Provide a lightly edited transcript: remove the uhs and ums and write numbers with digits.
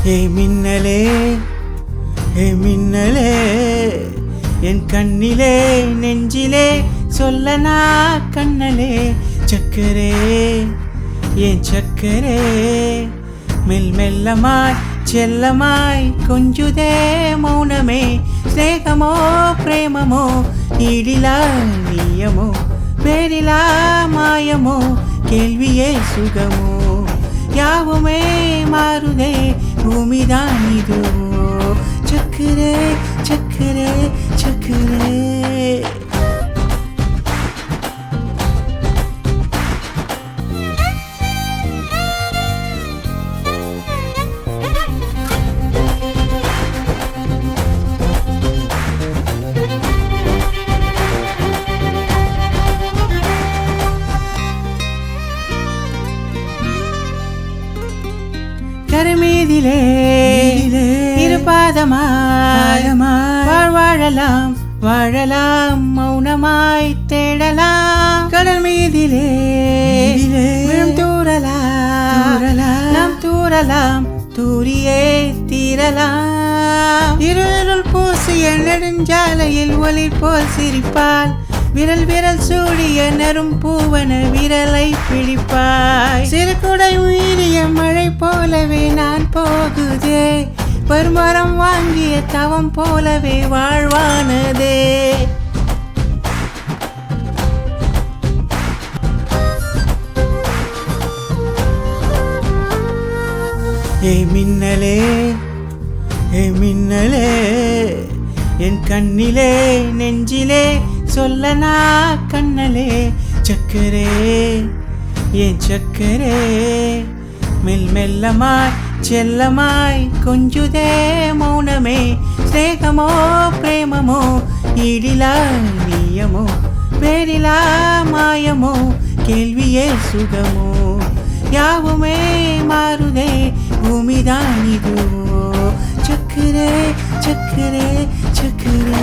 மின்னலே மின்னலே என் கண்ணிலே நெஞ்சிலே சொல்லனா கண்ணலே சக்கரே என் சக்கரே மெல்லமாய் செல்லமாய் கொஞ்சுதே மௌனமே ஸ்நேகமோ பிரேமமோ ஈடிலா நியமோ பேரிலா மாயமோ கேள்வியே சுகமோ யாவுமே மாறுதே பூமிதான் இதுவோ சக்கரே சக்கரே சக்கரே கருமீதிலே இருபாதமாய் வாழலாம் வாழலாம் மௌனமாய் தேடலாம் கடல் மீதிலே தூரலாம் தூரலாம் தூரியே தீரலாம் இருள் பூசிய நெடுஞ்சாலையில் ஒளி போல் சிரிப்பால் விரல் விரல் சூடிய நரும் பூவன விரலை பிடிப்பாய் சிறு குடை உயிரிய மழை போலவே நான் போகுதே பருமரம் வாங்கிய தவம் போலவே வாழ்வானதே மின்னலே மின்னலே என் கண்ணிலே நெஞ்சிலே சொல்லனா கண்ணலே சக்கரே என் சக்கரே மெல்லமாய் செல்லமாய் கொஞ்சுதே மௌனமே ஸ்நேகமோ பிரேமமோ ஈடிலா நியமோ பேரிலா மாயமோ கேள்வியே சுகமோ யாவுமே மாறுதே பூமிதான் இதுவோ சக்கரே சக்கரே சக்கரே